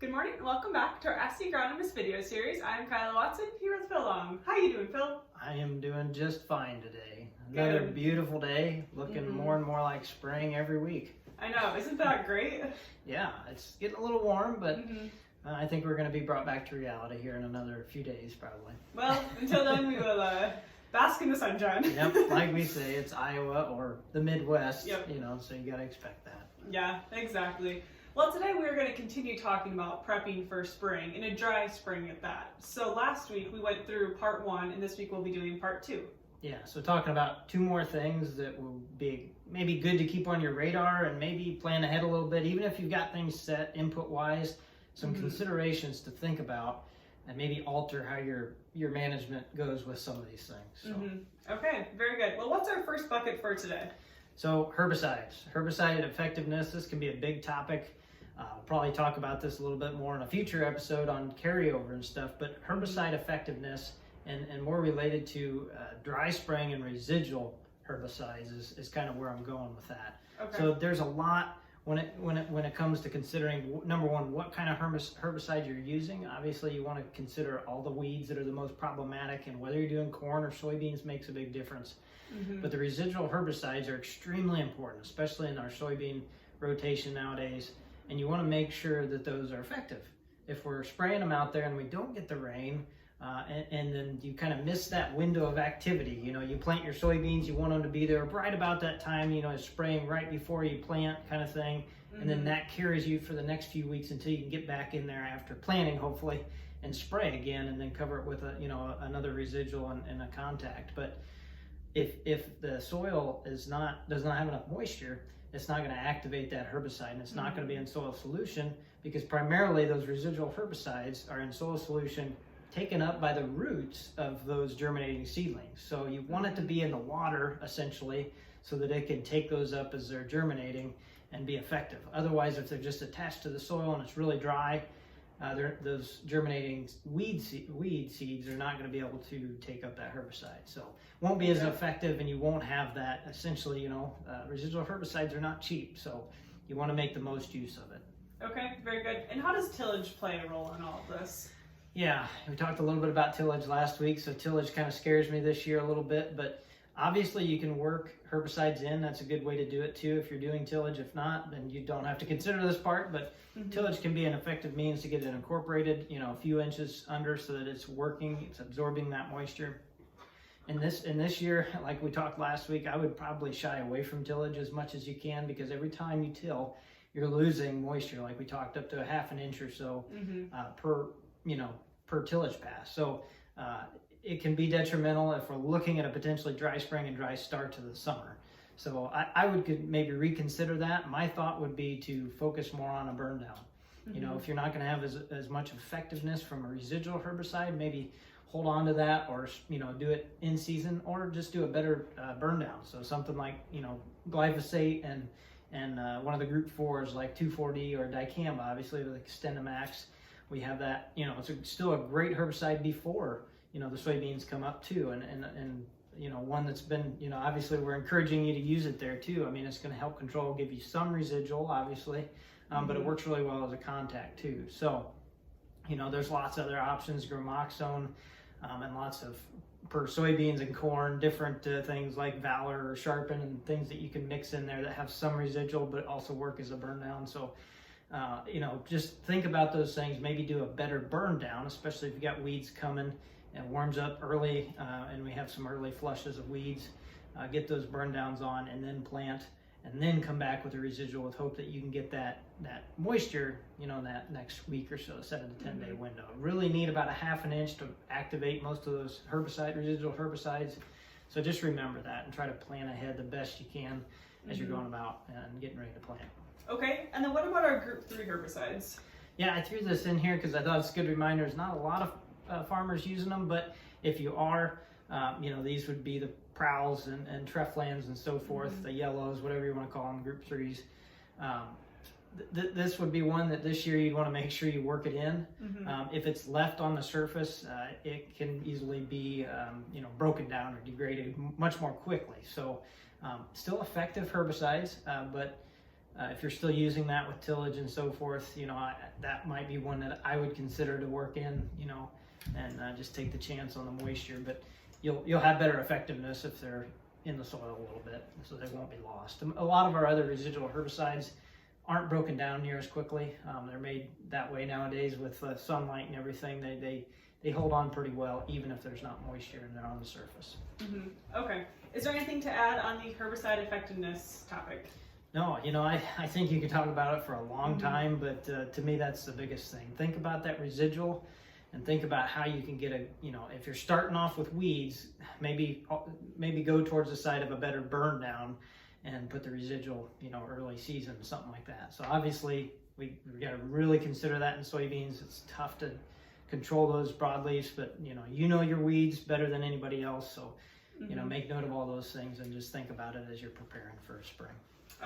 Good morning and welcome back to our Ask the Agronomist video series. I'm Kyla Watson here with Phil Long. How you doing, Phil? I am doing just fine today. Another beautiful day, looking more and more like spring every week. I know, isn't that great? Yeah, it's getting a little warm, but I think we're going to be brought back to reality here in another few days probably. Well, until then we will bask in the sunshine. Yep, like we say, it's Iowa or the Midwest, Yep. So you got to expect that. Yeah, exactly. Well, today we're going to continue talking about prepping for spring, and a dry spring at that. So last week we went through part 1, and this week we'll be doing part 2. Yeah, so talking about 2 more things that will be maybe good to keep on your radar and maybe plan ahead a little bit, even if you've got things set input-wise, some considerations to think about and maybe alter how your management goes with some of these things. So. Okay, very good. Well, what's our first bucket for today? So herbicides, herbicide effectiveness, this can be a big topic. We'll probably talk about this a little bit more in a future episode on carryover and stuff, but herbicide effectiveness and more related to dry spraying and residual herbicides is kind of where I'm going with that. Okay. So there's a lot when it comes to considering, number one, what kind of herbicide you're using. Obviously you want to consider all the weeds that are the most problematic, and whether you're doing corn or soybeans makes a big difference. But the residual herbicides are extremely important, especially in our soybean rotation nowadays. And you want to make sure that those are effective. If we're spraying them out there and we don't get the rain, and then you kind of miss that window of activity, you plant your soybeans, you want them to be there right about that time, spraying right before you plant kind of thing. And then that carries you for the next few weeks until you can get back in there after planting, hopefully, and spray again, and then cover it with another residual and a contact. But if the soil does not have enough moisture, it's not going to activate that herbicide, and it's not going to be in soil solution, because primarily those residual herbicides are in soil solution taken up by the roots of those germinating seedlings. So you want it to be in the water essentially so that it can take those up as they're germinating and be effective. Otherwise, if they're just attached to the soil and it's really dry, those germinating weed seeds are not going to be able to take up that herbicide. So won't be as effective, and you won't have that essentially, residual herbicides are not cheap. So you want to make the most use of it. Okay, very good. And how does tillage play a role in all of this? Yeah, we talked a little bit about tillage last week. So tillage kind of scares me this year a little bit, but obviously you can work herbicides in. That's a good way to do it too if you're doing tillage. If not, then you don't have to consider this part, but tillage can be an effective means to get it incorporated, a few inches under so that it's working, it's absorbing that moisture. And this year, like we talked last week, I would probably shy away from tillage as much as you can, because every time you till, you're losing moisture, like we talked, up to a half an inch or so per tillage pass. So it can be detrimental if we're looking at a potentially dry spring and dry start to the summer. So I would maybe reconsider that. My thought would be to focus more on a burn down. If you're not going to have as much effectiveness from a residual herbicide, maybe hold on to that, or do it in season, or just do a better burn down. So something like glyphosate and one of the group 4s like 2,4-D or dicamba, obviously with XtendiMax. We have that, it's still a great herbicide before the soybeans come up too, and one that's been, obviously we're encouraging you to use it there too. I mean, it's going to help control, give you some residual, obviously, but it works really well as a contact too. So, there's lots of other options, Gramoxone, and lots of, per soybeans and corn, different things like Valor or Sharpen and things that you can mix in there that have some residual but also work as a burn down. So, just think about those things. Maybe do a better burn down, especially if you got weeds coming and warms up early, and we have some early flushes of weeds. Get those burn downs on, and then plant, and then come back with a residual with hope that you can get that moisture, in that next week or so, 7 to 10 day window. Really need about a half an inch to activate most of those residual herbicides. So just remember that and try to plan ahead the best you can as you're going about and getting ready to plant. Okay, and then what about our group 3 herbicides? Yeah, I threw this in here because I thought it's a good reminder. There's not a lot of farmers using them, but if you are, these would be the Prowls and Treflans and so forth, the yellows, whatever you want to call them, group 3s. This would be one that this year you'd want to make sure you work it in. If it's left on the surface, it can easily be broken down or degraded much more quickly. So still effective herbicides, but If you're still using that with tillage and so forth, that might be one that I would consider to work in, and just take the chance on the moisture. But you'll have better effectiveness if they're in the soil a little bit, so they won't be lost. A lot of our other residual herbicides aren't broken down near as quickly. They're made that way nowadays with sunlight and everything. They hold on pretty well, even if there's not moisture and they're on the surface. Okay. Is there anything to add on the herbicide effectiveness topic? No, I think you could talk about it for a long time, but to me, that's the biggest thing. Think about that residual and think about how you can get if you're starting off with weeds, maybe go towards the side of a better burn down and put the residual, early season, something like that. So obviously we got to really consider that in soybeans. It's tough to control those broadleaves, but your weeds better than anybody else. So, make note of all those things and just think about it as you're preparing for spring.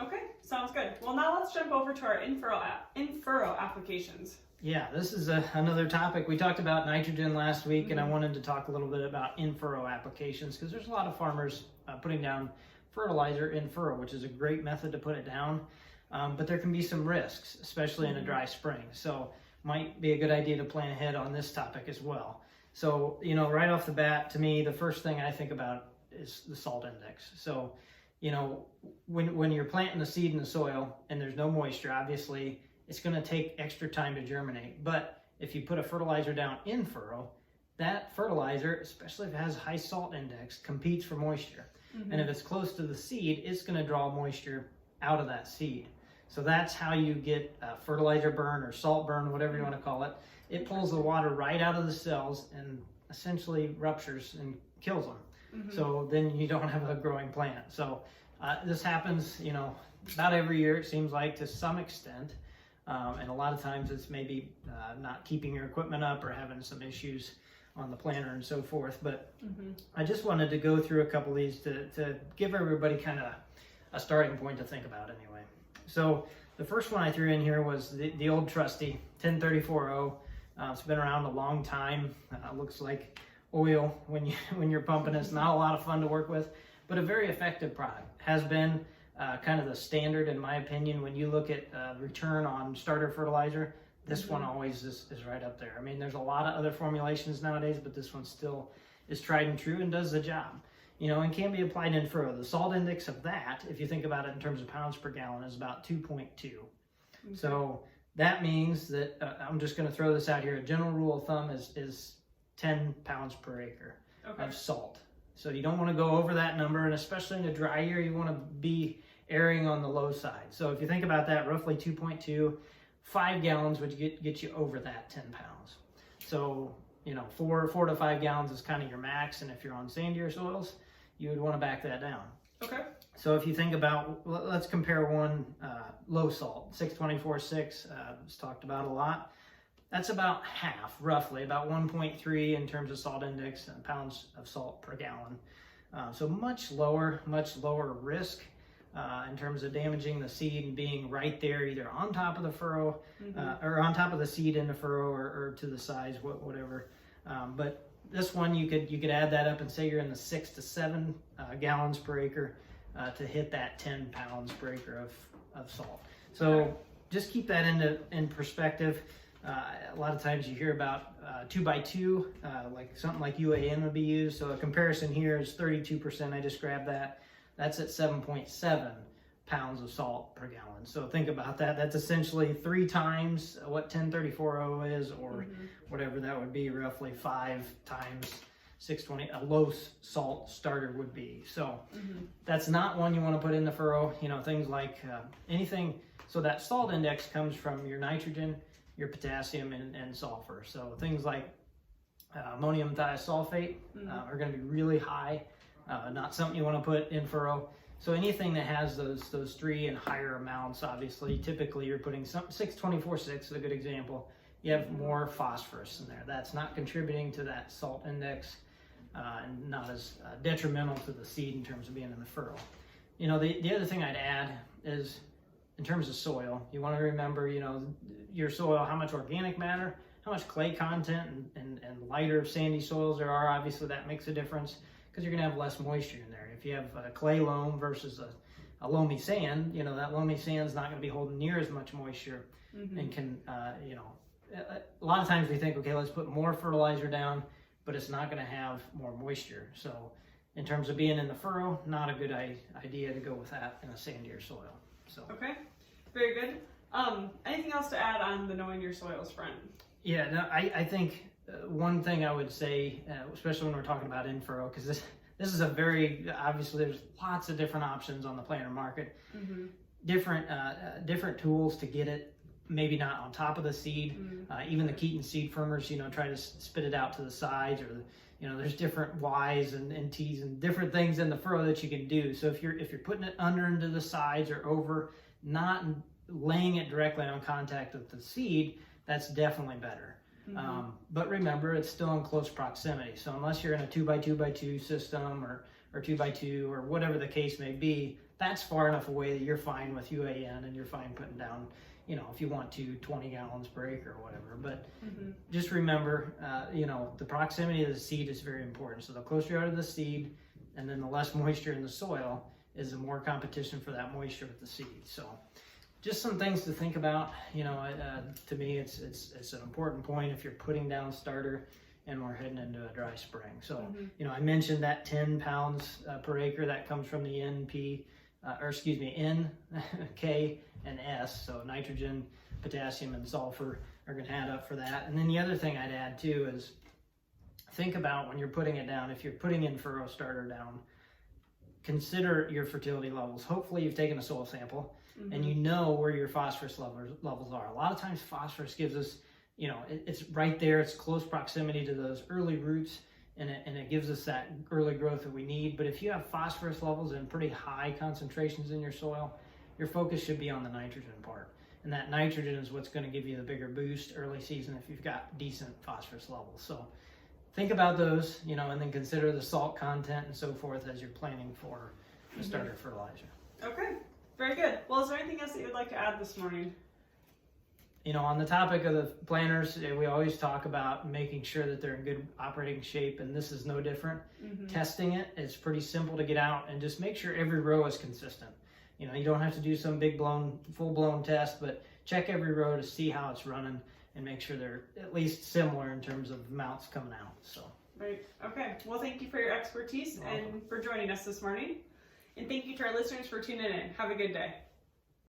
Okay, sounds good. Well, now let's jump over to our in-furrow applications. Yeah, this is another topic. We talked about nitrogen last week, and I wanted to talk a little bit about in-furrow applications because there's a lot of farmers putting down fertilizer in furrow, which is a great method to put it down, but there can be some risks, especially in a dry spring. So might be a good idea to plan ahead on this topic as well. So, right off the bat, to me, the first thing I think about is the salt index. So, when you're planting the seed in the soil and there's no moisture, obviously it's going to take extra time to germinate. But if you put a fertilizer down in furrow, that fertilizer, especially if it has a high salt index, competes for moisture. And if it's close to the seed, it's going to draw moisture out of that seed. So that's how you get fertilizer burn or salt burn, whatever you want to call it. It pulls the water right out of the cells and essentially ruptures and kills them. So then you don't have a growing plant. So this happens, about every year, it seems like, to some extent. And a lot of times it's maybe not keeping your equipment up or having some issues on the planter and so forth. But I just wanted to go through a couple of these to give everybody kind of a starting point to think about anyway. So the first one I threw in here was the old trusty 1034-0. It's been around a long time. Looks like oil when you're pumping. It's not a lot of fun to work with, but a very effective product. Has been kind of the standard, in my opinion. When you look at return on starter fertilizer, this one always is right up there. I mean, there's a lot of other formulations nowadays, but this one still is tried and true and does the job. And can be applied in furrow. The salt index of that, if you think about it in terms of pounds per gallon, is about 2.2. So that means that, I'm just going to throw this out here, a general rule of thumb is 10 pounds per acre of salt. So you don't want to go over that number, and especially in a dry year, you want to be erring on the low side. So if you think about that, roughly 2.2, 5 gallons would get you over that 10 pounds. So, 4 to 5 gallons is kind of your max, and if you're on sandier soils, you would want to back that down. Okay. So if you think about, let's compare one low salt, 624-6, it's talked about a lot. That's about half, roughly, about 1.3 in terms of salt index and pounds of salt per gallon. So much lower risk in terms of damaging the seed and being right there, either on top of the furrow or on top of the seed in the furrow or to the sides, whatever. But this one, you could add that up and say you're in the 6 to 7 gallons per acre to hit that 10 pounds per acre of salt. So just keep that in perspective. A lot of times you hear about 2x2, like something like UAN would be used. So a comparison here is 32%. I just grabbed that. That's at 7.7 pounds of salt per gallon. So think about that. That's essentially 3 times what 1034-0 is, or whatever that would be, roughly 5 times 620, a low salt starter would be. So that's not one you want to put in the furrow. Things like anything. So that salt index comes from your nitrogen, your potassium, and sulfur. So things like ammonium thiosulfate are going to be really high. Not something you want to put in furrow. So anything that has those 3 and higher amounts, obviously, typically you're putting 624-6 is a good example. You have more phosphorus in there. That's not contributing to that salt index and not as detrimental to the seed in terms of being in the furrow. The other thing I'd add is in terms of soil, you want to remember, your soil, how much organic matter, how much clay content and lighter sandy soils there are. Obviously that makes a difference because you're going to have less moisture in there. If you have a clay loam versus a loamy sand, that loamy sand is not going to be holding near as much moisture and can, a lot of times we think, okay, let's put more fertilizer down, but it's not going to have more moisture. So in terms of being in the furrow, not a good idea to go with that in a sandier soil. So okay, very good. Anything else to add on the knowing your soils front? Yeah, no, I think one thing I would say, especially when we're talking about in-furrow, because this is a very, obviously there's lots of different options on the planter market, different tools to get it maybe not on top of the seed. Even the Keaton seed firmers, try to spit it out to the sides, or there's different Y's and T's and different things in the furrow that you can do. So if you're putting it under into the sides or over, not laying it directly on contact with the seed, that's definitely better. But remember, it's still in close proximity. So unless you're in a 2x2x2 system or 2x2 or whatever the case may be, that's far enough away that you're fine with UAN and you're fine putting down, if you want to, 20 gallons per acre or whatever. But just remember, the proximity of the seed is very important. So the closer you are to the seed, and then the less moisture in the soil, is the more competition for that moisture with the seed. So just some things to think about. To me, it's an important point if you're putting down starter and we're heading into a dry spring. So, I mentioned that 10 pounds per acre that comes from the N, K, and S. So nitrogen, potassium, and sulfur are going to add up for that. And then the other thing I'd add too is think about when you're putting it down, if you're putting in-furrow starter down, consider your fertility levels. Hopefully you've taken a soil sample and you know where your phosphorus levels are. A lot of times phosphorus gives us, it's right there, it's close proximity to those early roots, and it gives us that early growth that we need. But if you have phosphorus levels in pretty high concentrations in your soil, your focus should be on the nitrogen part. And that nitrogen is what's going to give you the bigger boost early season if you've got decent phosphorus levels. So think about those, and then consider the salt content and so forth as you're planning for the starter fertilizer. Okay, very good. Well, is there anything else that you would like to add this morning? On the topic of the planters, we always talk about making sure that they're in good operating shape, and this is no different. Testing it's pretty simple to get out and just make sure every row is consistent. You don't have to do some full-blown test, but check every row to see how it's running and make sure they're at least similar in terms of amounts coming out. So. Right. Okay. Well, thank you for your expertise and for joining us this morning. And thank you to our listeners for tuning in. Have a good day.